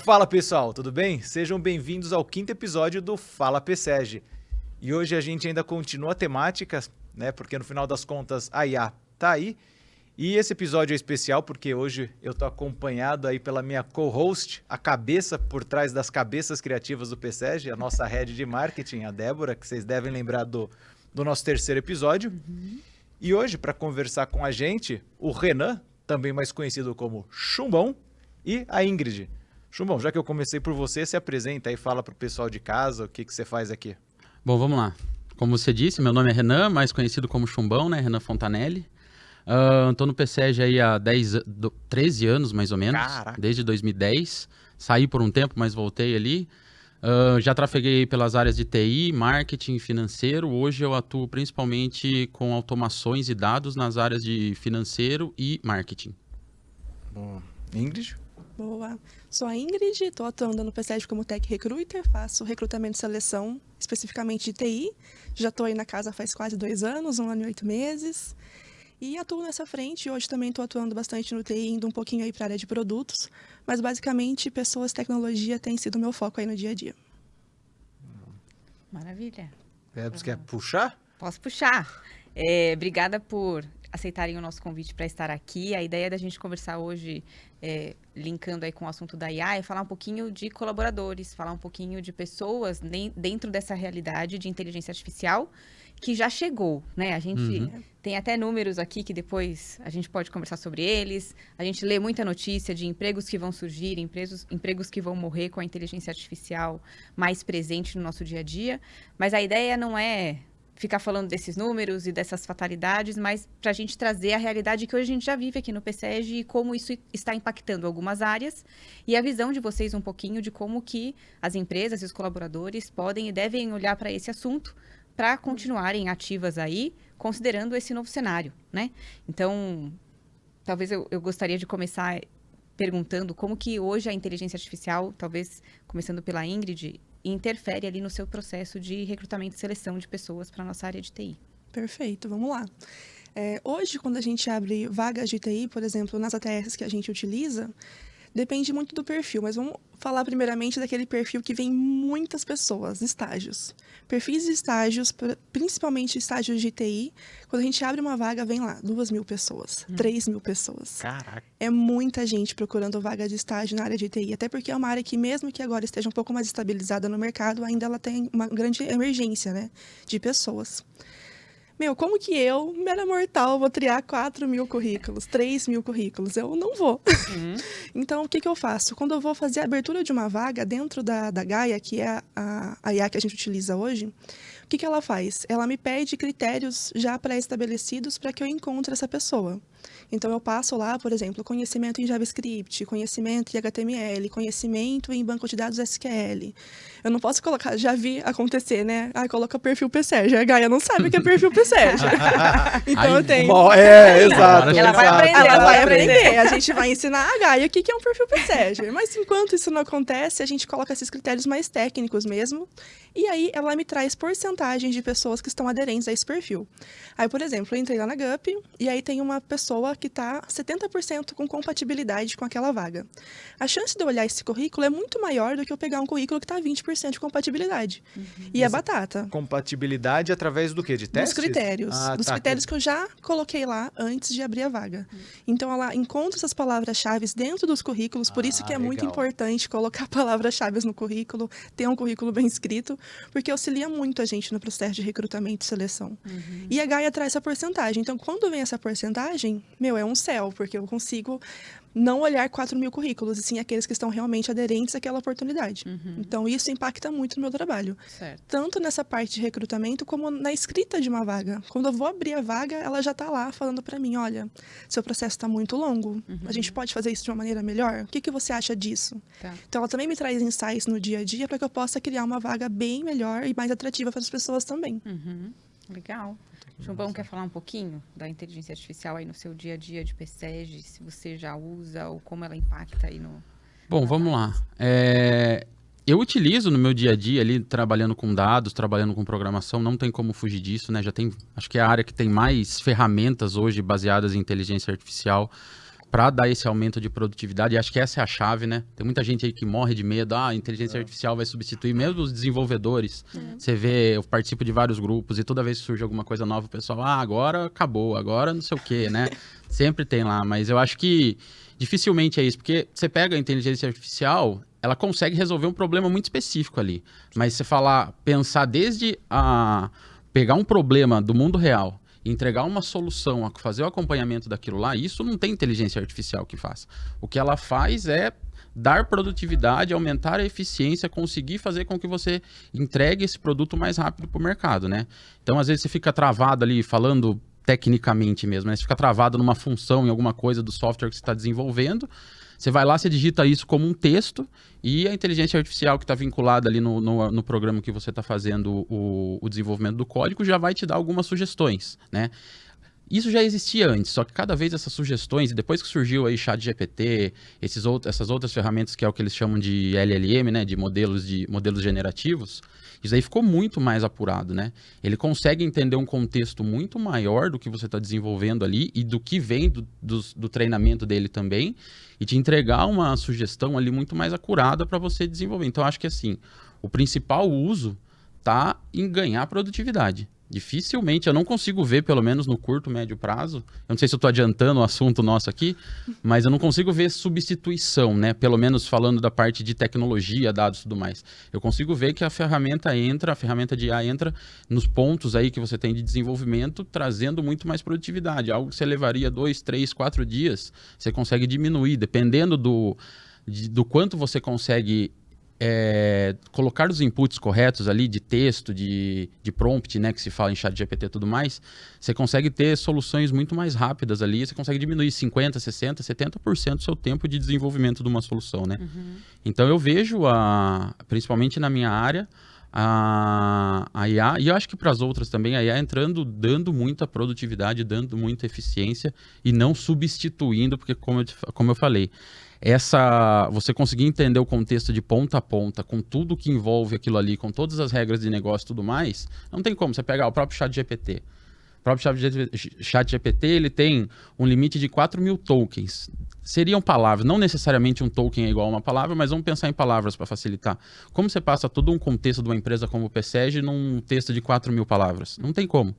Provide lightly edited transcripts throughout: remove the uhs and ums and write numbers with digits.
Fala pessoal, tudo bem? Sejam bem-vindos ao 5º episódio do Fala PSEG. E hoje a gente ainda continua a temática, né? Porque no final das contas a IA tá aí. E esse episódio é especial porque hoje eu tô acompanhado aí pela minha co-host, a cabeça por trás das cabeças criativas do PSEG, a nossa head de marketing, a Débora, que vocês devem lembrar do nosso 3º episódio. E hoje, para conversar com a gente, o Renan, também mais conhecido como Chumbão, e a Ingrid. Chumbão, já que eu comecei por você, se apresenta e fala pro pessoal de casa o que você faz aqui. Bom, vamos lá. Como você disse, meu nome é Renan, mais conhecido como Chumbão, né? Renan Fontanelli. Estou no PSEG aí há 13 anos, mais ou menos. Caraca. Desde 2010. Saí por um tempo, mas voltei ali. Já trafeguei pelas áreas de TI, marketing, financeiro. Hoje eu atuo principalmente com automações e dados nas áreas de financeiro e marketing. Bom, Ingrid? Boa. Sou a Ingrid, estou atuando no PSEG como Tech Recruiter, faço recrutamento e seleção, especificamente de TI. Já estou aí na casa faz quase 2 anos, 1 ano e 8 meses. E atuo nessa frente. Hoje também estou atuando bastante no TI, indo um pouquinho aí para a área de produtos. Mas, basicamente, pessoas, tecnologia tem sido o meu foco aí no dia a dia. Maravilha. Você quer puxar? Posso puxar. Obrigada por aceitarem o nosso convite para estar aqui. A ideia da gente conversar hoje, linkando aí com o assunto da IA, é falar um pouquinho de colaboradores, falar um pouquinho de pessoas dentro dessa realidade de inteligência artificial que já chegou, né? A gente tem até números aqui que depois a gente pode conversar sobre eles. A gente lê muita notícia de empregos que vão surgir, empregos que vão morrer com a inteligência artificial mais presente no nosso dia a dia. Mas a ideia não é ficar falando desses números e dessas fatalidades, mas para a gente trazer a realidade que hoje a gente já vive aqui no PSEG e como isso está impactando algumas áreas e a visão de vocês um pouquinho de como que as empresas e os colaboradores podem e devem olhar para esse assunto para continuarem ativas aí, considerando esse novo cenário, né? Então, talvez eu gostaria de começar perguntando como que hoje a inteligência artificial, talvez começando pela Ingrid, interfere ali no seu processo de recrutamento e seleção de pessoas para a nossa área de TI. Perfeito, vamos lá. Hoje, quando a gente abre vagas de TI, por exemplo, nas ATS que a gente utiliza, depende muito do perfil, mas vamos falar primeiramente daquele perfil que vem muitas pessoas, estágios. Perfis de estágios, principalmente estágios de TI, quando a gente abre uma vaga, vem lá 2.000 pessoas, 3.000 pessoas. Caraca. É muita gente procurando vaga de estágio na área de TI, até porque é uma área que, mesmo que agora esteja um pouco mais estabilizada no mercado, ainda ela tem uma grande emergência, né, de pessoas. Como que eu, mera mortal, vou triar 4.000 currículos, 3.000 currículos? Eu não vou. Então, o que eu faço? Quando eu vou fazer a abertura de uma vaga dentro da Gaia, que é a IA que a gente utiliza hoje, o que ela faz? Ela me pede critérios já pré-estabelecidos para que eu encontre essa pessoa. Então, eu passo lá, por exemplo, conhecimento em JavaScript, conhecimento em HTML, conhecimento em banco de dados SQL. Eu não posso colocar, já vi acontecer, né? Coloca perfil PSEG. A Gaia não sabe o que é perfil PSEG. Então, eu tenho... Bom, exato. Ela vai aprender. Ela vai aprender. A gente vai ensinar a Gaia o que é um perfil PSEG. Mas, enquanto isso não acontece, a gente coloca esses critérios mais técnicos mesmo. E aí, ela me traz porcentagens de pessoas que estão aderentes a esse perfil. Aí, por exemplo, eu entrei lá na GUP e aí tem uma pessoa que está 70% com compatibilidade com aquela vaga. A chance de eu olhar esse currículo é muito maior do que eu pegar um currículo que está 20% de compatibilidade. E é batata. Compatibilidade através do quê? De testes? Dos critérios. Dos critérios que eu já coloquei lá antes de abrir a vaga. Então, ela encontra essas palavras-chave dentro dos currículos, por isso que é muito importante colocar palavras-chave no currículo, ter um currículo bem escrito, porque auxilia muito a gente no processo de recrutamento e seleção. E a Gaia traz essa porcentagem. Então, quando vem essa porcentagem, é um céu, porque eu consigo não olhar 4.000 currículos, e sim aqueles que estão realmente aderentes àquela oportunidade. Então, isso impacta muito no meu trabalho. Certo. Tanto nessa parte de recrutamento, como na escrita de uma vaga. Quando eu vou abrir a vaga, ela já está lá falando para mim, olha, seu processo está muito longo, a gente pode fazer isso de uma maneira melhor? O que você acha disso? Tá. Então, ela também me traz insights no dia a dia para que eu possa criar uma vaga bem melhor e mais atrativa para as pessoas também. Legal. Chumbão, quer falar um pouquinho da inteligência artificial aí no seu dia a dia de PSEG, se você já usa ou como ela impacta aí no... Bom, vamos lá. Eu utilizo no meu dia a dia ali, trabalhando com dados, trabalhando com programação, não tem como fugir disso, né? Acho que é a área que tem mais ferramentas hoje baseadas em inteligência artificial para dar esse aumento de produtividade. E acho que essa é a chave, né? Tem muita gente aí que morre de medo. A inteligência artificial vai substituir mesmo os desenvolvedores. Você vê, eu participo de vários grupos e toda vez que surge alguma coisa nova, o pessoal, agora acabou, agora não sei o quê, né? Sempre tem lá, mas eu acho que dificilmente é isso, porque você pega a inteligência artificial, ela consegue resolver um problema muito específico ali. Mas você pensar desde pegar um problema do mundo real, entregar uma solução, fazer o acompanhamento daquilo lá, isso não tem inteligência artificial que faça. O que ela faz é dar produtividade, aumentar a eficiência, conseguir fazer com que você entregue esse produto mais rápido para o mercado, né? Então, às vezes, você fica travado ali, falando tecnicamente mesmo, né? Você fica travado numa função, em alguma coisa do software que você está desenvolvendo, você vai lá, você digita isso como um texto e a inteligência artificial que está vinculada ali no programa que você está fazendo o desenvolvimento do código já vai te dar algumas sugestões, né? Isso já existia antes, só que cada vez essas sugestões, e depois que surgiu aí ChatGPT, essas outras ferramentas que é o que eles chamam de LLM, né, de modelos generativos, isso aí ficou muito mais apurado, né? Ele consegue entender um contexto muito maior do que você está desenvolvendo ali e do que vem do treinamento dele também, e te entregar uma sugestão ali muito mais acurada para você desenvolver. Então, acho que assim, o principal uso está em ganhar produtividade. Dificilmente, eu não consigo ver, pelo menos no curto, médio prazo, eu não sei se eu estou adiantando o assunto nosso aqui, mas eu não consigo ver substituição, né? Pelo menos falando da parte de tecnologia, dados e tudo mais. Eu consigo ver que a ferramenta de IA entra nos pontos aí que você tem de desenvolvimento, trazendo muito mais produtividade. Algo que você levaria 2, 3, 4 dias, você consegue diminuir, dependendo do quanto você consegue colocar os inputs corretos ali de texto, de prompt, né, que se fala em ChatGPT e tudo mais, você consegue ter soluções muito mais rápidas ali, você consegue diminuir 50%, 60%, 70% do seu tempo de desenvolvimento de uma solução, né? Então eu vejo, principalmente na minha área, a IA, e eu acho que para as outras também, a IA entrando, dando muita produtividade, dando muita eficiência e não substituindo, porque como eu falei, você conseguir entender o contexto de ponta a ponta, com tudo que envolve aquilo ali, com todas as regras de negócio e tudo mais, não tem como você pegar o próprio ChatGPT. O próprio ChatGPT, ele tem um limite de 4.000 tokens. Seriam palavras, não necessariamente um token é igual a uma palavra, mas vamos pensar em palavras para facilitar. Como você passa todo um contexto de uma empresa como o PSEG num texto de 4.000 palavras? Não tem como.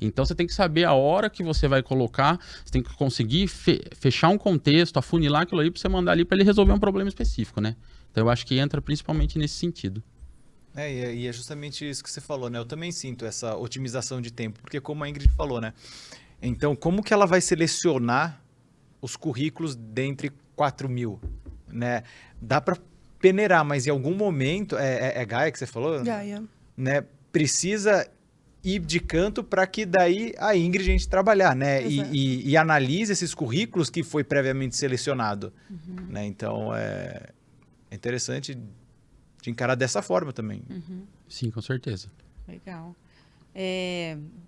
Então, você tem que saber a hora que você vai colocar, você tem que conseguir fechar um contexto, afunilar aquilo ali para você mandar ali para ele resolver um problema específico, né? Então, eu acho que entra principalmente nesse sentido. E é justamente isso que você falou, né? Eu também sinto essa otimização de tempo, porque como a Ingrid falou, né? Então, como que ela vai selecionar os currículos dentre 4.000, né? Dá para peneirar, mas em algum momento, é Gaia que você falou? Gaia. Né? Precisa ir de canto para que daí a Ingrid a gente trabalhar, né? E analise esses currículos que foi previamente selecionado, né? Então, é interessante de encarar dessa forma também. Sim, com certeza. Legal.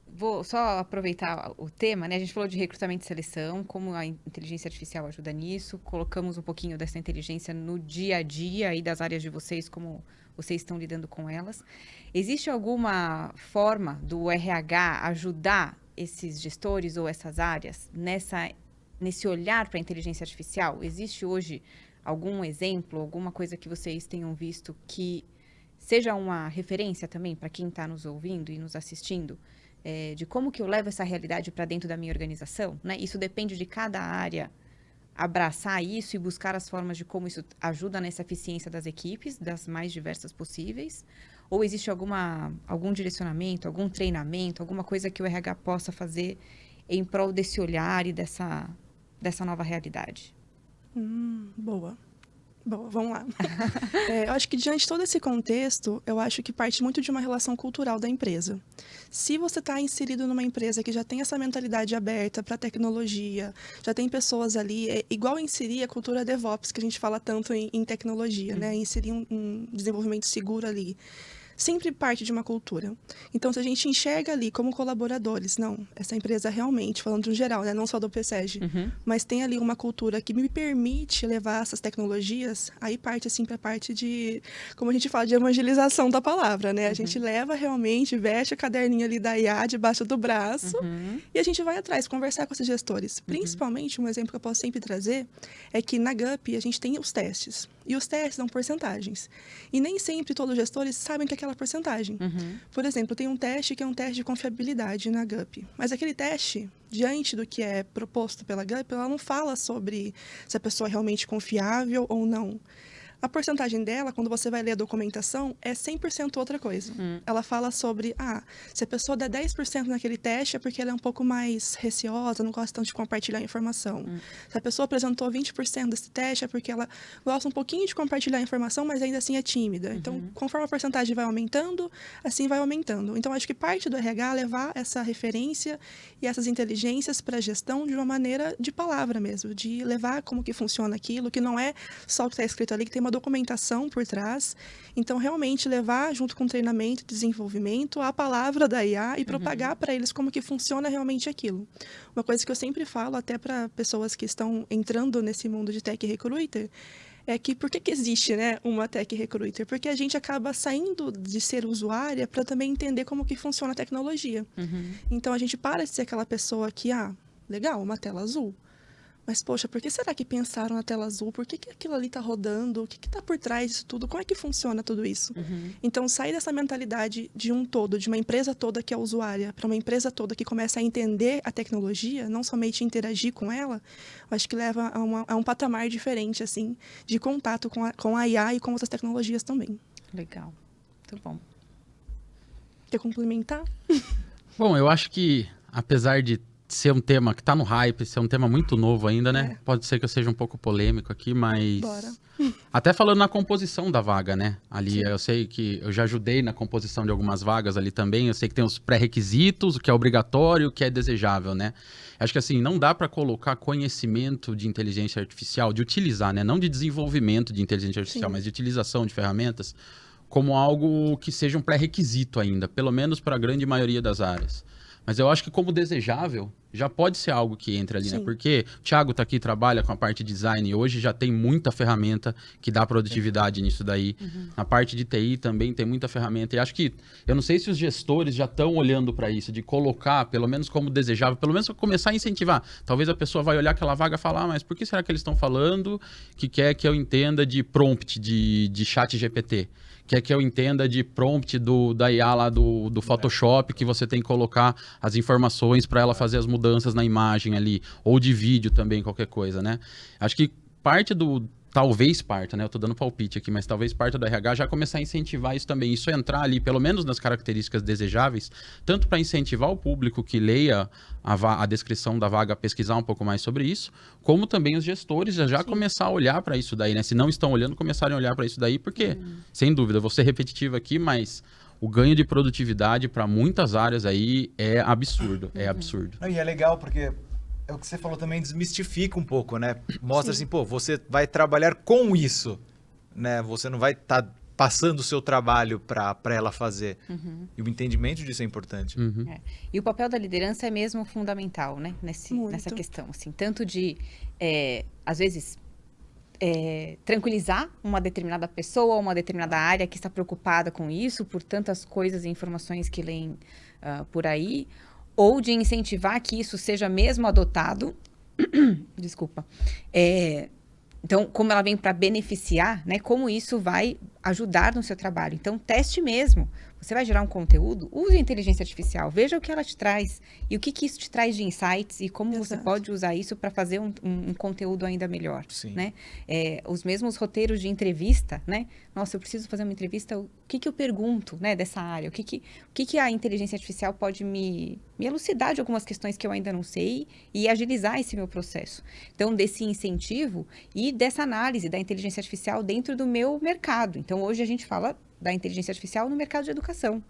Vou só aproveitar o tema, né? A gente falou de recrutamento e seleção, como a inteligência artificial ajuda nisso. Colocamos um pouquinho dessa inteligência no dia a dia aí das áreas de vocês, como vocês estão lidando com elas. Existe alguma forma do RH ajudar esses gestores ou essas áreas nesse olhar para a inteligência artificial? Existe hoje algum exemplo, alguma coisa que vocês tenham visto que seja uma referência também para quem está nos ouvindo e nos assistindo, de como que eu levo essa realidade para dentro da minha organização, né? Isso depende de cada área abraçar isso e buscar as formas de como isso ajuda nessa eficiência das equipes, das mais diversas possíveis? Ou existe algum direcionamento, algum treinamento, alguma coisa que o RH possa fazer em prol desse olhar e dessa nova realidade? Boa. Bom, vamos lá. Eu acho que diante de todo esse contexto, eu acho que parte muito de uma relação cultural da empresa. Se você está inserido numa empresa que já tem essa mentalidade aberta para tecnologia, já tem pessoas ali, é igual inserir a cultura DevOps, que a gente fala tanto em tecnologia, né? Inserir um desenvolvimento seguro ali. sempre parte de uma cultura. Então, se a gente enxerga ali como colaboradores, não, essa empresa realmente, falando no geral, né, não só do PSEG, mas tem ali uma cultura que me permite levar essas tecnologias, aí parte assim para a parte de, como a gente fala, de evangelização da palavra, né? A gente leva realmente, veste a caderninha ali da IA debaixo do braço e a gente vai atrás, conversar com esses gestores. Principalmente, um exemplo que eu posso sempre trazer é que na GUP a gente tem os testes. E os testes dão porcentagens. E nem sempre todos os gestores sabem que é aquela porcentagem. Por exemplo, tem um teste que é um teste de confiabilidade na GUP. Mas aquele teste, diante do que é proposto pela GUP, ela não fala sobre se a pessoa é realmente confiável ou não. A porcentagem dela, quando você vai ler a documentação, é 100% outra coisa. Ela fala sobre, se a pessoa der 10% naquele teste é porque ela é um pouco mais receosa, não gosta tanto de compartilhar informação. Se a pessoa apresentou 20% desse teste é porque ela gosta um pouquinho de compartilhar informação, mas ainda assim é tímida. Então, conforme a porcentagem vai aumentando, assim vai aumentando. Então, acho que parte do RH é levar essa referência e essas inteligências para a gestão de uma maneira de palavra mesmo, de levar como que funciona aquilo, que não é só o que está escrito ali, que tem uma documentação por trás. Então, realmente levar junto com treinamento e desenvolvimento a palavra da IA e propagar para eles como que funciona realmente aquilo. Uma coisa que eu sempre falo até para pessoas que estão entrando nesse mundo de tech recruiter é que por que existe, né, uma tech recruiter? Porque a gente acaba saindo de ser usuária para também entender como que funciona a tecnologia. Então, a gente para de ser aquela pessoa que, legal, uma tela azul. Mas, poxa, por que será que pensaram na tela azul? Por que aquilo ali está rodando? O que está por trás disso tudo? Como é que funciona tudo isso? Então, sair dessa mentalidade de um todo, de uma empresa toda que é usuária, para uma empresa toda que começa a entender a tecnologia, não somente interagir com ela, eu acho que leva a um patamar diferente, assim, de contato com a IA e com outras tecnologias também. Legal. Muito bom. Quer complementar? Bom, eu acho que, apesar de ser um tema que está no hype, ser um tema muito novo ainda, né? Pode ser que eu seja um pouco polêmico aqui, mas... Bora. Até falando na composição da vaga, né? Ali, Sim. eu sei que eu já ajudei na composição de algumas vagas ali também. Eu sei que tem os pré-requisitos, o que é obrigatório, o que é desejável, né? Acho que assim, não dá para colocar conhecimento de inteligência artificial, de utilizar, né? Não de desenvolvimento de inteligência artificial, mas de utilização de ferramentas, como algo que seja um pré-requisito ainda, pelo menos para a grande maioria das áreas. Mas eu acho que como desejável, já pode ser algo que entra ali, né? Porque o Thiago tá aqui, trabalha com a parte de design, e hoje já tem muita ferramenta que dá produtividade nisso daí. Na parte de TI também tem muita ferramenta. E acho que, eu não sei se os gestores já estão olhando para isso, de colocar, pelo menos como desejável, pelo menos começar a incentivar. Talvez a pessoa vai olhar aquela vaga e falar, mas por que será que eles estão falando que quer que eu entenda de prompt, de chat GPT? Quer que eu entenda de prompt da IA lá do Photoshop, que você tem que colocar as informações para ela fazer as mudanças na imagem ali, ou de vídeo também, qualquer coisa, né? Acho que talvez parta, né? Eu tô dando palpite aqui, mas talvez parte do RH já começar a incentivar isso também. Isso entrar ali, pelo menos nas características desejáveis, tanto para incentivar o público que leia a descrição da vaga, a pesquisar um pouco mais sobre isso, como também os gestores já começar a olhar para isso daí, né? Se não estão olhando, começarem a olhar para isso daí, porque, sem dúvida, vou ser repetitivo aqui, mas o ganho de produtividade para muitas áreas aí é absurdo, é absurdo. E é legal porque... É o que você falou também, desmistifica um pouco, né? Mostra assim, você vai trabalhar com isso, né? Você não vai estar passando o seu trabalho para ela fazer. E o entendimento disso é importante. E o papel da liderança é mesmo fundamental, né? Nessa questão, assim. Tanto de, às vezes, tranquilizar uma determinada pessoa, uma determinada área que está preocupada com isso, por tantas coisas e informações que leem por aí, ou de incentivar que isso seja mesmo adotado. Desculpa. Então, como ela vem para beneficiar, né? Como isso vai ajudar no seu trabalho. Então, teste mesmo. Você vai gerar um conteúdo, use a inteligência artificial, veja o que ela te traz e o que isso te traz de insights e como você pode usar isso para fazer um conteúdo ainda melhor, né? Os mesmos roteiros de entrevista, né? Nossa, eu preciso fazer uma entrevista, o que eu pergunto, né, dessa área? O que a inteligência artificial pode me elucidar de algumas questões que eu ainda não sei e agilizar esse meu processo. Então, desse incentivo e dessa análise da inteligência artificial dentro do meu mercado. Então, hoje a gente fala da inteligência artificial no mercado de educação.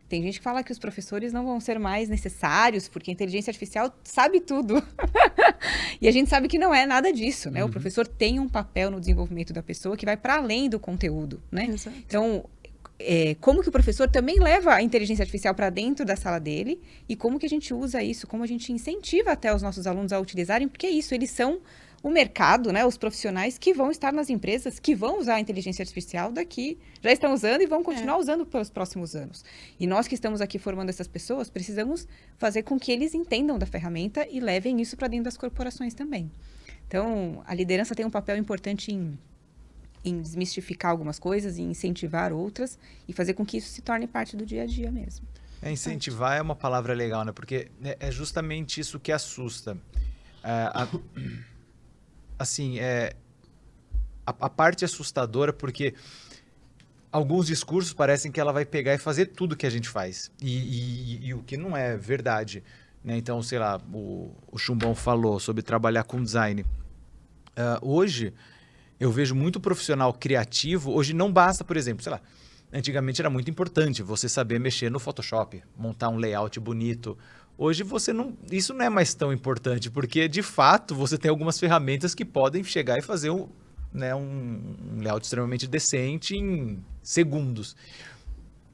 Tem gente que fala que os professores não vão ser mais necessários porque a inteligência artificial sabe tudo. E a gente sabe que não é nada disso, né? O professor tem um papel no desenvolvimento da pessoa que vai para além do conteúdo, né? Então, como que o professor também leva a inteligência artificial para dentro da sala dele e como que a gente usa isso, como a gente incentiva até os nossos alunos a utilizarem, porque é isso, eles são o mercado, né, os profissionais que vão estar nas empresas, que vão usar a inteligência artificial daqui, já estão usando e vão continuar usando pelos próximos anos. E nós que estamos aqui formando essas pessoas, precisamos fazer com que eles entendam da ferramenta e levem isso para dentro das corporações também. Então, a liderança tem um papel importante em desmistificar algumas coisas, em incentivar outras e fazer com que isso se torne parte do dia a dia mesmo. Incentivar é uma palavra legal, né? Porque é justamente isso que assusta. A parte assustadora porque alguns discursos parecem que ela vai pegar e fazer tudo que a gente faz. E o que não é verdade, né? Então, sei lá, o Chumbão falou sobre trabalhar com design. Hoje, eu vejo muito profissional criativo. Hoje não basta, por exemplo, sei lá, antigamente era muito importante você saber mexer no Photoshop, montar um layout bonito. Hoje isso não é mais tão importante, porque de fato você tem algumas ferramentas que podem chegar e fazer um layout extremamente decente em segundos.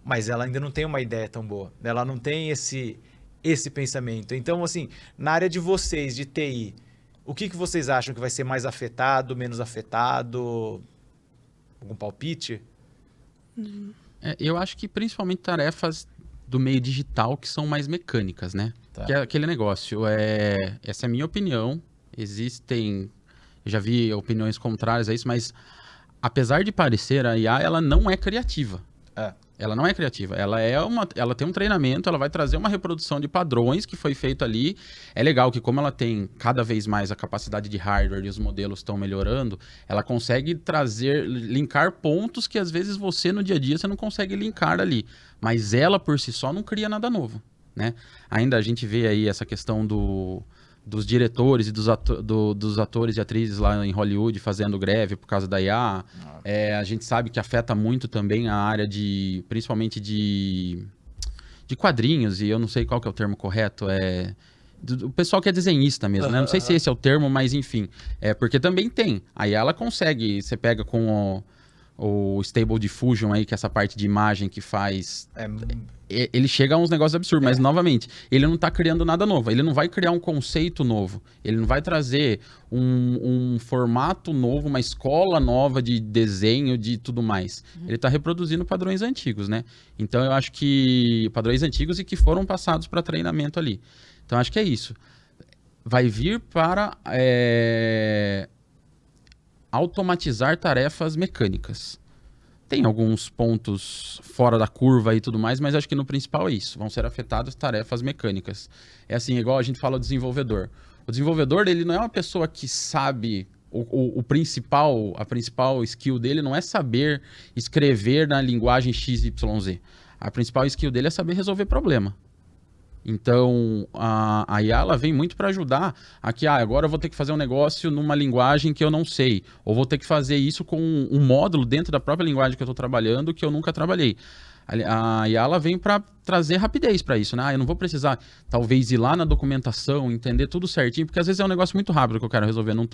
Mas ela ainda não tem uma ideia tão boa, ela não tem esse pensamento. Então, assim, na área de vocês, de TI, o que vocês acham que vai ser mais afetado, menos afetado? Algum palpite? Eu acho que principalmente tarefas do meio digital que são mais mecânicas, né? Tá. Que é aquele negócio, essa é a minha opinião, eu já vi opiniões contrárias a isso, mas apesar de parecer, a IA, ela não é criativa. Ela não é criativa, ela tem um treinamento, ela vai trazer uma reprodução de padrões que foi feito ali. É legal que como ela tem cada vez mais a capacidade de hardware e os modelos estão melhorando, ela consegue linkar pontos que às vezes você no dia a dia você não consegue linkar ali. Mas ela por si só não cria nada novo, né? Ainda a gente vê aí essa questão dos diretores e dos atores e atrizes lá em Hollywood fazendo greve por causa da IA. A gente sabe que afeta muito também a área principalmente de quadrinhos, e eu não sei qual que é o termo correto, o pessoal que é desenhista mesmo, né? Não sei se esse é o termo, mas enfim. Porque também tem. A IA, ela consegue, você pega com o Stable Diffusion aí, que é essa parte de imagem que faz... Ele chega a uns negócios absurdos, mas novamente, ele não está criando nada novo, ele não vai criar um conceito novo, ele não vai trazer um formato novo, uma escola nova de desenho, de tudo mais. Ele está reproduzindo padrões antigos, né? Então eu acho que padrões antigos e que foram passados para treinamento ali. Então acho que é isso. Vai vir para automatizar tarefas mecânicas. Tem alguns pontos fora da curva e tudo mais, mas acho que no principal é isso. Vão ser afetadas tarefas mecânicas. É assim, igual a gente fala do desenvolvedor. O desenvolvedor, ele não é uma pessoa que sabe... A principal skill dele não é saber escrever na linguagem XYZ. A principal skill dele é saber resolver problema. Então, a IA ela vem muito para ajudar aqui, agora eu vou ter que fazer um negócio numa linguagem que eu não sei, ou vou ter que fazer isso com um módulo dentro da própria linguagem que eu estou trabalhando que eu nunca trabalhei. A IA ela vem para trazer rapidez para isso, né? Eu não vou precisar, talvez, ir lá na documentação, entender tudo certinho, porque às vezes é um negócio muito rápido que eu quero resolver. Não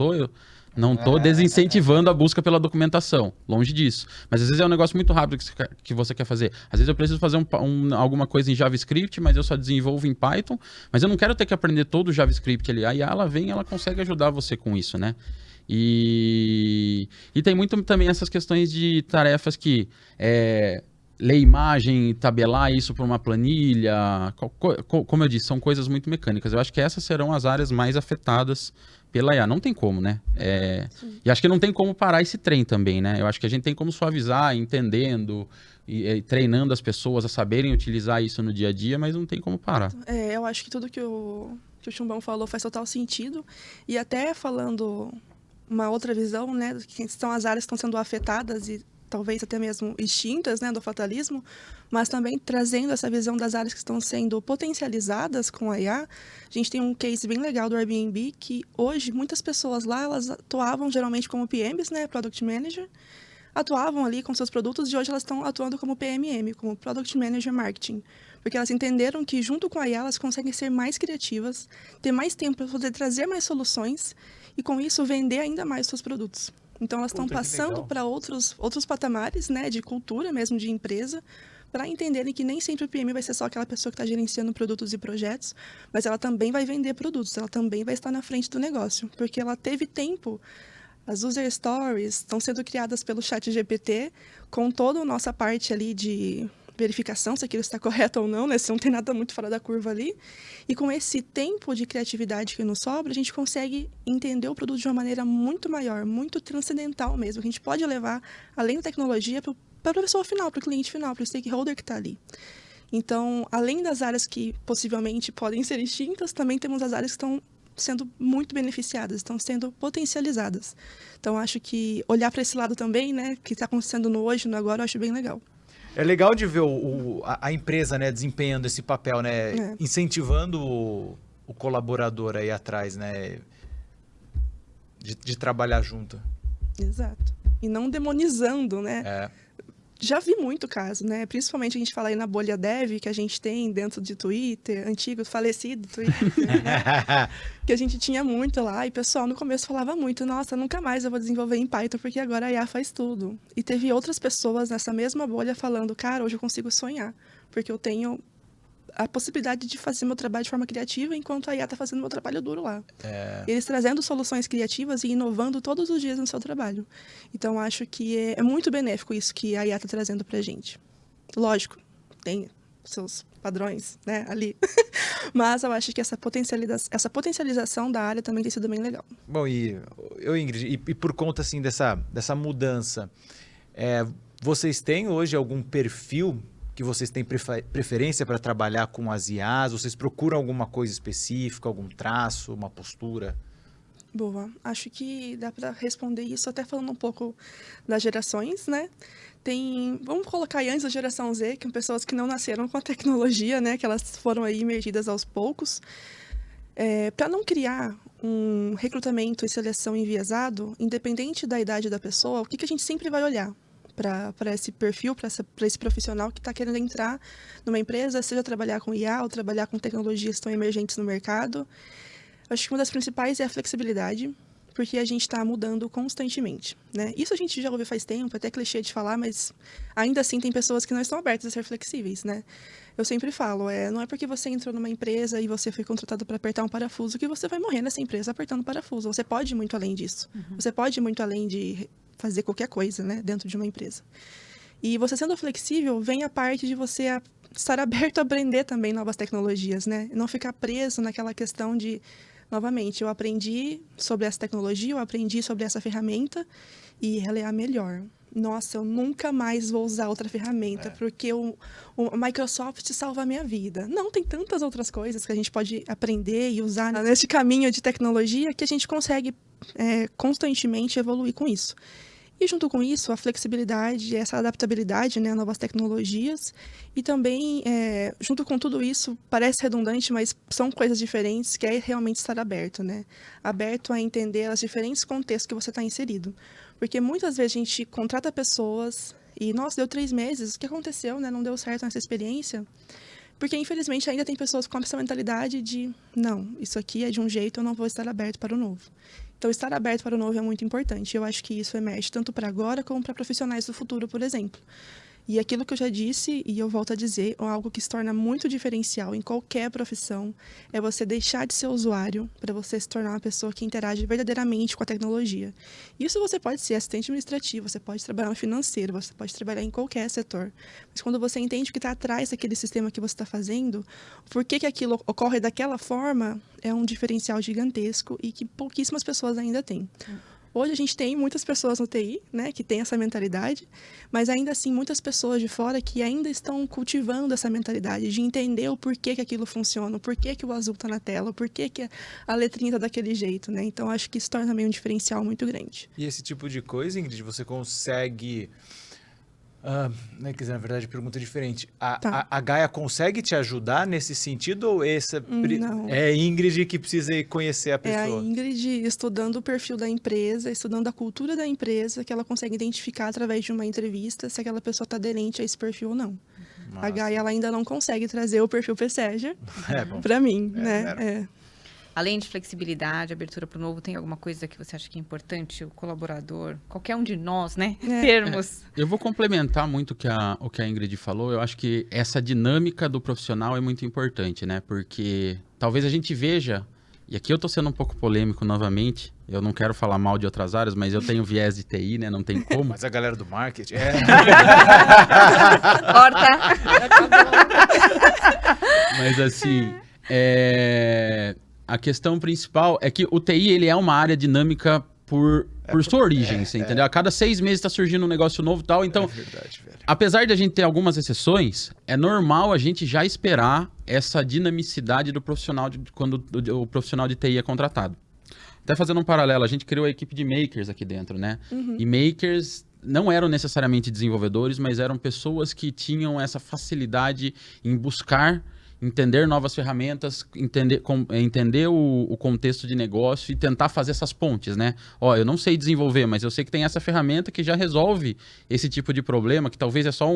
tô desincentivando a busca pela documentação, longe disso. Mas às vezes é um negócio muito rápido que você quer fazer. Às vezes eu preciso fazer alguma coisa em JavaScript, mas eu só desenvolvo em Python, mas eu não quero ter que aprender todo o JavaScript ali. A IA, ela consegue ajudar você com isso, né? E tem muito também essas questões de tarefas que... ler imagem, tabelar isso para uma planilha, como eu disse, são coisas muito mecânicas. Eu acho que essas serão as áreas mais afetadas pela IA. Não tem como, né? E acho que não tem como parar esse trem também, né? Eu acho que a gente tem como suavizar, entendendo e treinando as pessoas a saberem utilizar isso no dia a dia, mas não tem como parar. Eu acho que tudo que o Chumbão falou faz total sentido. E até falando uma outra visão, né, que são as áreas que estão sendo afetadas e talvez até mesmo extintas, né, do fatalismo, mas também trazendo essa visão das áreas que estão sendo potencializadas com a IA. A gente tem um case bem legal do Airbnb, que hoje muitas pessoas lá, elas atuavam geralmente como PMs, né, Product Manager, atuavam ali com seus produtos e hoje elas estão atuando como PMM, como Product Manager Marketing, porque elas entenderam que junto com a IA elas conseguem ser mais criativas, ter mais tempo para poder trazer mais soluções e com isso vender ainda mais seus produtos. Então, elas estão Puta, que passando legal. para outros patamares, né, de cultura mesmo, de empresa, para entenderem que nem sempre o PM vai ser só aquela pessoa que está gerenciando produtos e projetos, mas ela também vai vender produtos, ela também vai estar na frente do negócio, porque ela teve tempo. As user stories estão sendo criadas pelo ChatGPT, com toda a nossa parte ali de verificação se aquilo está correto ou não, né? Se não tem nada muito fora da curva ali. E com esse tempo de criatividade que nos sobra, a gente consegue entender o produto de uma maneira muito maior, muito transcendental mesmo. Que a gente pode levar, além da tecnologia, para a pessoa final, para o cliente final, para o stakeholder que está ali. Então, além das áreas que possivelmente podem ser extintas, também temos as áreas que estão sendo muito beneficiadas, estão sendo potencializadas. Então, acho que olhar para esse lado também, né, que está acontecendo no hoje, no agora, eu acho bem legal. É legal de ver a empresa, né, desempenhando esse papel, né, incentivando o colaborador aí atrás, né, de trabalhar junto. Exato. E não demonizando, né? É. Já vi muito caso, né? Principalmente a gente fala aí na bolha dev que a gente tem dentro de Twitter, antigo, falecido Twitter, né? Que a gente tinha muito lá. E o pessoal no começo falava muito, nossa, nunca mais eu vou desenvolver em Python porque agora a IA faz tudo. E teve outras pessoas nessa mesma bolha falando, cara, hoje eu consigo sonhar, porque eu tenho a possibilidade de fazer meu trabalho de forma criativa enquanto a IA está fazendo meu trabalho duro lá. Eles trazendo soluções criativas e inovando todos os dias no seu trabalho. Então, acho que é muito benéfico isso que a IA está trazendo para a gente. Lógico, tem seus padrões, né, ali. Mas eu acho que essa potencialização da área também tem sido bem legal. Bom, Ingrid, e por conta assim, dessa mudança, vocês têm hoje algum perfil que vocês têm preferência para trabalhar com as IAs? Vocês procuram alguma coisa específica, algum traço, uma postura? Boa. Acho que dá para responder isso até falando um pouco das gerações, né? Vamos colocar aí antes da geração Z, que são pessoas que não nasceram com a tecnologia, né? Que elas foram aí emergidas aos poucos. Para não criar um recrutamento e seleção enviesado, independente da idade da pessoa, o que a gente sempre vai olhar para esse perfil, para esse profissional que está querendo entrar numa empresa, seja trabalhar com IA ou trabalhar com tecnologias que estão emergentes no mercado. Acho que uma das principais é a flexibilidade, porque a gente está mudando constantemente, né? Isso a gente já ouviu faz tempo, até clichê de falar, mas ainda assim tem pessoas que não estão abertas a ser flexíveis, né? Eu sempre falo, não é porque você entrou numa empresa e você foi contratado para apertar um parafuso que você vai morrer nessa empresa apertando parafuso. Você pode ir muito além disso. Você pode ir muito além de fazer qualquer coisa, né, dentro de uma empresa. E você sendo flexível, vem a parte de você estar aberto a aprender também novas tecnologias, né? Não ficar preso naquela questão de, novamente, eu aprendi sobre essa tecnologia, eu aprendi sobre essa ferramenta e ela é a melhor. Nossa, eu nunca mais vou usar outra ferramenta, porque o Microsoft salva a minha vida. Não, tem tantas outras coisas que a gente pode aprender e usar nesse caminho de tecnologia que a gente consegue constantemente evoluir com isso. E junto com isso, a flexibilidade, essa adaptabilidade, né, a novas tecnologias. E também, junto com tudo isso, parece redundante, mas são coisas diferentes, que é realmente estar aberto, né? Aberto a entender os diferentes contextos que você está inserido. Porque muitas vezes a gente contrata pessoas e, nossa, deu 3 meses, o que aconteceu, né? Não deu certo nessa experiência. Porque, infelizmente, ainda tem pessoas com essa mentalidade de, não, isso aqui é de um jeito, eu não vou estar aberto para o novo. Então, estar aberto para o novo é muito importante. Eu acho que isso emerge tanto para agora como para profissionais do futuro, por exemplo. E aquilo que eu já disse, e eu volto a dizer, algo que se torna muito diferencial em qualquer profissão, é você deixar de ser usuário para você se tornar uma pessoa que interage verdadeiramente com a tecnologia. Isso você pode ser assistente administrativo, você pode trabalhar no financeiro, você pode trabalhar em qualquer setor. Mas quando você entende o que está atrás daquele sistema que você está fazendo, por que aquilo ocorre daquela forma, é um diferencial gigantesco e que pouquíssimas pessoas ainda têm. Hoje a gente tem muitas pessoas no TI, né, que tem essa mentalidade, mas ainda assim muitas pessoas de fora que ainda estão cultivando essa mentalidade de entender o porquê que aquilo funciona, o porquê que o azul está na tela, o porquê que a letrinha está daquele jeito, né? Então acho que isso torna também um diferencial muito grande. E esse tipo de coisa, Ingrid, você consegue... né, quer dizer, na verdade, pergunta diferente. A Gaia consegue te ajudar nesse sentido ou Não. é a Ingrid que precisa ir conhecer a pessoa? É a Ingrid estudando o perfil da empresa, estudando a cultura da empresa, que ela consegue identificar através de uma entrevista se aquela pessoa está aderente a esse perfil ou não. Nossa. A Gaia ela ainda não consegue trazer o perfil PSEG Bom. para mim, né? Além de flexibilidade, abertura para o novo, tem alguma coisa que você acha que é importante? O colaborador, qualquer um de nós, né? Termos. Eu vou complementar muito o que a Ingrid falou. Eu acho que essa dinâmica do profissional é muito importante, né? Porque talvez a gente veja, e aqui eu tô sendo um pouco polêmico novamente, eu não quero falar mal de outras áreas, mas eu tenho viés de TI, né? Não tem como. Mas a galera do marketing... Corta! Mas assim, a questão principal é que o TI ele é uma área dinâmica por sua origem, você entendeu? A cada 6 meses está surgindo um negócio novo e tal, então... É verdade, velho. Apesar de a gente ter algumas exceções, é normal a gente já esperar essa dinamicidade do profissional quando o profissional de TI é contratado. Até fazendo um paralelo, a gente criou a equipe de makers aqui dentro, né? E makers não eram necessariamente desenvolvedores, mas eram pessoas que tinham essa facilidade em buscar, entender novas ferramentas, entender o contexto de negócio e tentar fazer essas pontes, né? Ó, eu não sei desenvolver, mas eu sei que tem essa ferramenta que já resolve esse tipo de problema, que talvez é só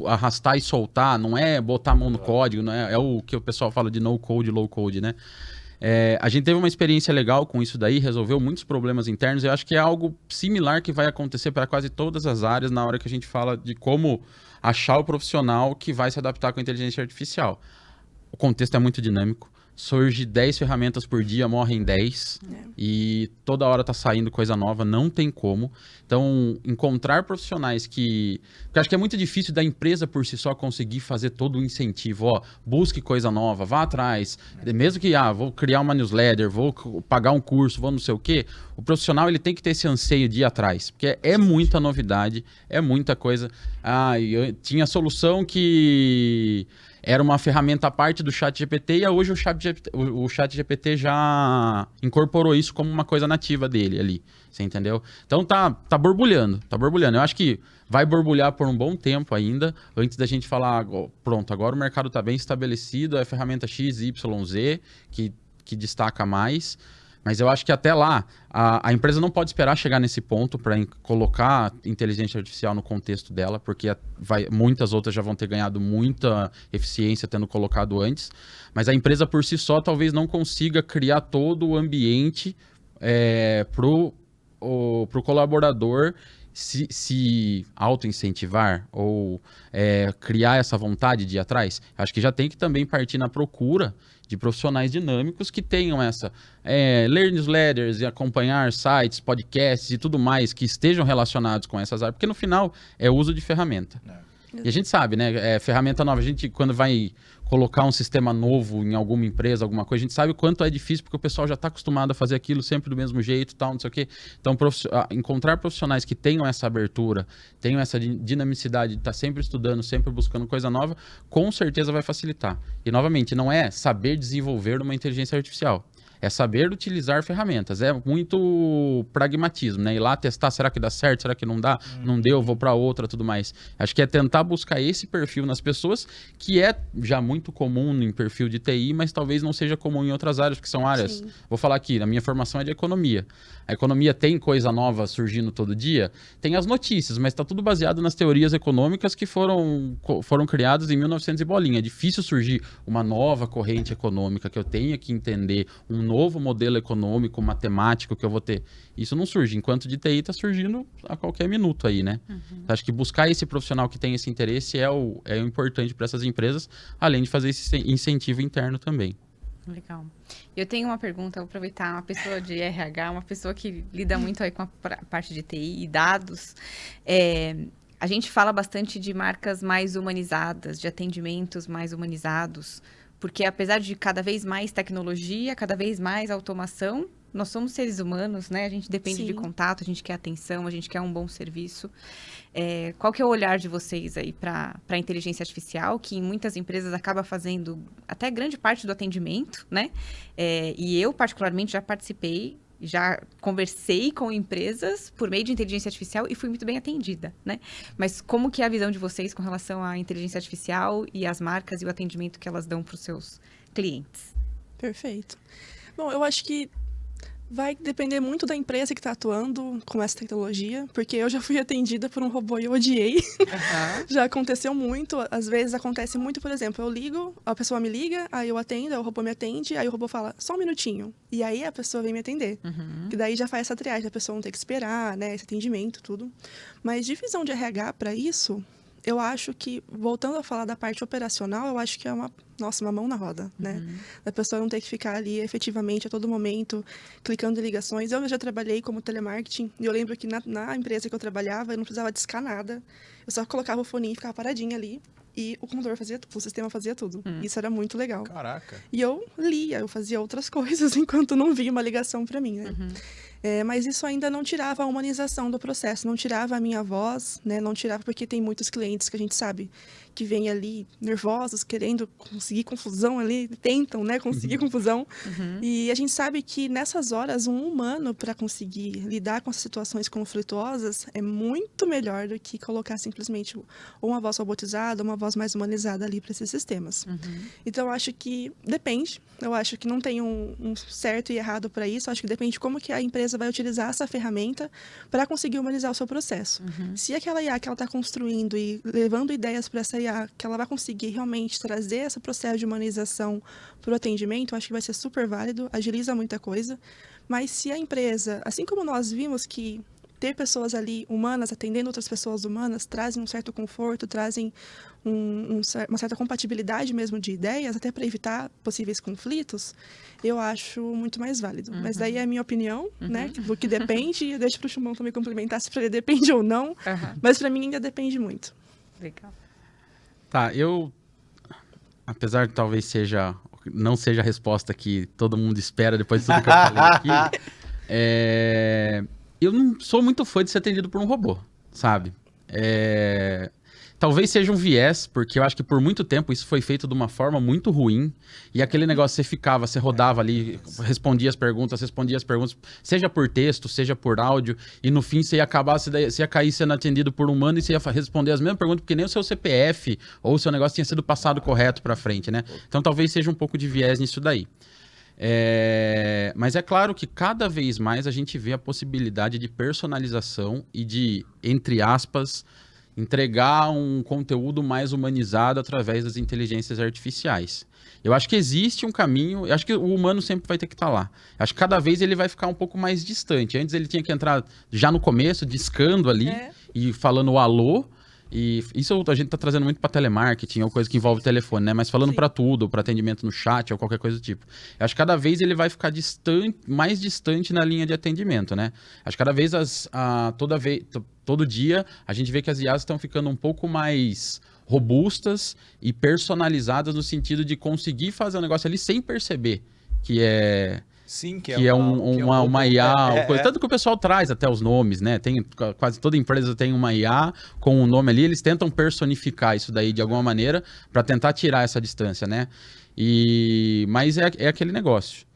arrastar e soltar, não é botar a mão no código, não é o que o pessoal fala de no code, low code, né? A gente teve uma experiência legal com isso daí, resolveu muitos problemas internos. Eu acho que é algo similar que vai acontecer para quase todas as áreas na hora que a gente fala de como achar o profissional que vai se adaptar com a inteligência artificial. O contexto é muito dinâmico. Surge 10 ferramentas por dia, morrem 10. E toda hora tá saindo coisa nova, não tem como. Então, encontrar profissionais que... Porque acho que é muito difícil da empresa por si só conseguir fazer todo o incentivo. Ó, busque coisa nova, vá atrás. Mesmo que, vou criar uma newsletter, vou pagar um curso, vou não sei o quê. O profissional, ele tem que ter esse anseio de ir atrás. Porque é muita novidade, é muita coisa. Eu tinha solução que... era uma ferramenta à parte do ChatGPT e hoje o ChatGPT já incorporou isso como uma coisa nativa dele ali, você entendeu? Então tá borbulhando, tá borbulhando. Eu acho que vai borbulhar por um bom tempo ainda, antes da gente falar, pronto, agora o mercado tá bem estabelecido, é a ferramenta XYZ que destaca mais. Mas eu acho que até lá, a empresa não pode esperar chegar nesse ponto para colocar inteligência artificial no contexto dela, porque muitas outras já vão ter ganhado muita eficiência tendo colocado antes. Mas a empresa por si só talvez não consiga criar todo o ambiente para o colaborador se auto-incentivar ou criar essa vontade de ir atrás. Acho que já tem que também partir na procura de profissionais dinâmicos que tenham ler newsletters e acompanhar sites, podcasts e tudo mais que estejam relacionados com essas áreas, porque no final é uso de ferramenta. E a gente sabe, né? Ferramenta nova, a gente quando vai colocar um sistema novo em alguma empresa, alguma coisa, a gente sabe o quanto é difícil, porque o pessoal já está acostumado a fazer aquilo sempre do mesmo jeito, tal, não sei o quê. Então, encontrar profissionais que tenham essa abertura, tenham essa dinamicidade de estar sempre estudando, sempre buscando coisa nova, com certeza vai facilitar. E, novamente, não é saber desenvolver uma inteligência artificial. É saber utilizar ferramentas. É muito pragmatismo, né? Ir lá testar, será que dá certo? Será que não dá? Não deu, vou para outra, tudo mais. Acho que é tentar buscar esse perfil nas pessoas, que é já muito comum em perfil de TI, mas talvez não seja comum em outras áreas, porque são áreas... Sim. Vou falar aqui, a minha formação é de economia. A economia tem coisa nova surgindo todo dia? Tem as notícias, mas está tudo baseado nas teorias econômicas que foram criadas em 1900 e bolinha. É difícil surgir uma nova corrente econômica que eu tenha que entender, um novo modelo econômico, matemático que eu vou ter. Isso não surge, enquanto de TI está surgindo a qualquer minuto aí, né? Então, acho que buscar esse profissional que tem esse interesse é o importante para essas empresas, além de fazer esse incentivo interno também. Legal. Eu tenho uma pergunta, vou aproveitar, uma pessoa de RH, uma pessoa que lida muito aí com a parte de TI e dados. A gente fala bastante de marcas mais humanizadas, de atendimentos mais humanizados, porque apesar de cada vez mais tecnologia, cada vez mais automação, nós somos seres humanos, né? A gente depende Sim. de contato, a gente quer atenção, a gente quer um bom serviço. Qual que é o olhar de vocês aí para a inteligência artificial, que em muitas empresas acaba fazendo até grande parte do atendimento, né? E eu, particularmente, já participei, já conversei com empresas por meio de inteligência artificial e fui muito bem atendida, né? Mas como que é a visão de vocês com relação à inteligência artificial e as marcas e o atendimento que elas dão para os seus clientes? Perfeito. Bom, eu acho que Vai depender muito da empresa que está atuando com essa tecnologia, porque eu já fui atendida por um robô e eu odiei. Já aconteceu muito, às vezes acontece muito, por exemplo, eu ligo, a pessoa me liga, aí eu atendo, aí o robô me atende, aí o robô fala, só um minutinho, e aí a pessoa vem me atender. Que daí já faz essa triagem, a pessoa não tem que esperar, né, esse atendimento, tudo. Mas divisão de RH para isso, eu acho que, voltando a falar da parte operacional, eu acho que é uma mão na roda, né? A pessoa não ter que ficar ali efetivamente a todo momento clicando em ligações. Eu já trabalhei como telemarketing e eu lembro que na empresa que eu trabalhava, eu não precisava discar nada. Eu só colocava o foninho e ficava paradinha ali e o computador fazia tudo, o sistema fazia tudo. Isso era muito legal. Caraca. E eu lia, eu fazia outras coisas enquanto não via uma ligação para mim, né? Mas isso ainda não tirava a humanização do processo, não tirava a minha voz, né? Não tirava, porque tem muitos clientes que a gente sabe que vêm ali nervosos, querendo conseguir confusão ali, tentam, né, conseguir confusão. E a gente sabe que nessas horas, um humano, para conseguir lidar com essas situações conflituosas, é muito melhor do que colocar simplesmente ou uma voz robotizada, ou uma voz mais humanizada ali para esses sistemas. Então, eu acho que depende. Eu acho que não tem um certo e errado para isso. Eu acho que depende de como que a empresa vai utilizar essa ferramenta para conseguir humanizar o seu processo. Se aquela IA que ela está construindo e levando ideias para essa IA, que ela vai conseguir realmente trazer esse processo de humanização para o atendimento, eu acho que vai ser super válido, agiliza muita coisa. Mas se a empresa, assim como nós vimos que ter pessoas ali humanas atendendo outras pessoas humanas trazem um certo conforto, trazem uma certa compatibilidade mesmo de ideias, até para evitar possíveis conflitos, eu acho muito mais válido. Mas daí é a minha opinião, né? Do que depende, eu deixo para o Chumão também complementar se para ele depende ou não, mas para mim ainda depende muito. Legal. Tá, apesar de talvez não seja a resposta que todo mundo espera depois de tudo que eu falei aqui, eu não sou muito fã de ser atendido por um robô, sabe? Talvez seja um viés, porque eu acho que por muito tempo isso foi feito de uma forma muito ruim. E aquele negócio, você rodava ali, respondia as perguntas, seja por texto, seja por áudio, e no fim você ia cair sendo atendido por um humano e você ia responder as mesmas perguntas, porque nem o seu CPF ou o seu negócio tinha sido passado correto para frente, né? Então talvez seja um pouco de viés nisso daí. Mas é claro que cada vez mais a gente vê a possibilidade de personalização e de, entre aspas, entregar um conteúdo mais humanizado através das inteligências artificiais. Eu acho que existe um caminho, eu acho que o humano sempre vai ter que estar lá. Eu acho que cada vez ele vai ficar um pouco mais distante. Antes ele tinha que entrar já no começo, discando ali e falando o alô. E isso a gente está trazendo muito para telemarketing, ou coisa que envolve telefone, né? Mas falando para tudo, para atendimento no chat ou qualquer coisa do tipo. Eu acho que cada vez ele vai ficar mais distante na linha de atendimento, né? Acho que cada vez todo dia a gente vê que as IAs estão ficando um pouco mais robustas e personalizadas no sentido de conseguir fazer um negócio ali sem perceber que é... Sim, que é uma IA, tanto que o pessoal traz até os nomes, né? Quase toda empresa tem uma IA com um nome ali, eles tentam personificar isso daí de alguma maneira para tentar tirar essa distância, né? Mas é aquele negócio.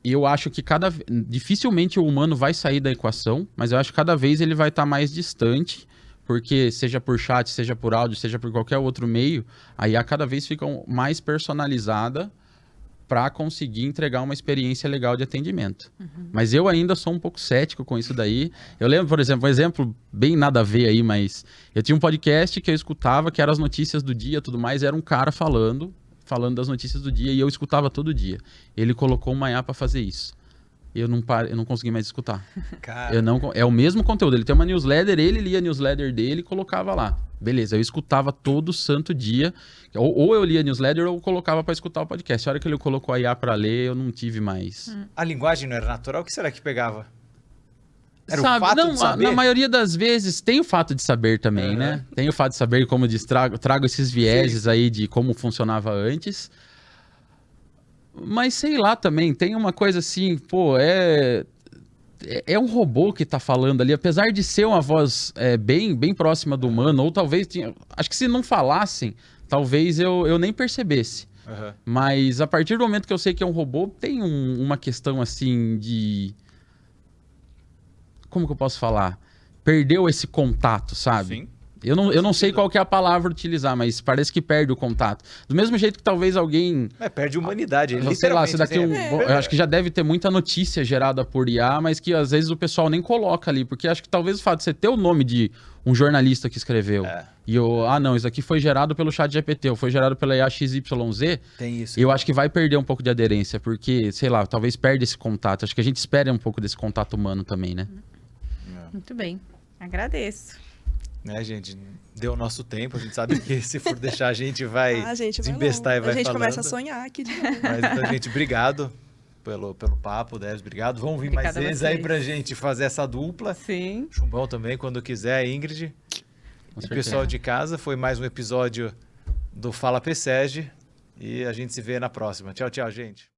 Eu acho que dificilmente o humano vai sair da equação, mas eu acho que cada vez ele vai estar mais distante, porque seja por chat, seja por áudio, seja por qualquer outro meio, a IA cada vez fica mais personalizada para conseguir entregar uma experiência legal de atendimento. Mas eu ainda sou um pouco cético com isso daí. Eu lembro, por exemplo, um exemplo bem nada a ver aí, mas eu tinha um podcast que eu escutava, que eram as notícias do dia e tudo mais, era um cara falando das notícias do dia, e eu escutava todo dia. Ele colocou uma IA para fazer isso. Eu não consegui mais escutar. É o mesmo conteúdo. Ele tem uma newsletter, ele lia a newsletter dele e colocava lá. Beleza, eu escutava todo santo dia. Ou eu lia a newsletter ou colocava para escutar o podcast. A hora que ele colocou a IA para ler, eu não tive mais. A linguagem não era natural? O que será que pegava? Era o fato de saber? Na maioria das vezes tem o fato de saber também, né? Tem o fato de saber, como diz, trago esses vieses aí de como funcionava antes. Mas sei lá também, tem uma coisa assim, é um robô que tá falando ali, apesar de ser uma voz bem próxima do humano, ou talvez, acho que se não falassem, talvez eu nem percebesse. Mas a partir do momento que eu sei que é um robô, tem uma questão assim de... Como que eu posso falar? Perdeu esse contato, sabe? Sim. Eu não sei qual que é a palavra utilizar, mas parece que perde o contato. Do mesmo jeito que talvez alguém... Perde humanidade. Sei lá, se daqui literalmente, eu acho que já deve ter muita notícia gerada por IA, mas que às vezes o pessoal nem coloca ali, porque acho que talvez o fato de você ter o nome de um jornalista que escreveu, e não, isso aqui foi gerado pelo ChatGPT, ou foi gerado pela IA XYZ, tem isso. eu acho que vai perder um pouco de aderência, porque, sei lá, talvez perde esse contato. Acho que a gente espera um pouco desse contato humano também, né? Muito bem. Agradeço. Gente, deu o nosso tempo, a gente sabe que se for deixar a gente vai gente, desembestar e vai A gente falando. começa a sonhar aqui de novo. Mas então, gente, obrigado pelo papo, Debs, obrigado. Vamos vir Obrigada mais vezes a aí vocês. pra gente fazer essa dupla. Sim. Chumbão também, quando quiser, Ingrid. Com E certeza. pessoal de casa, foi mais um episódio do Fala PSEG e a gente se vê na próxima. Tchau, tchau, gente.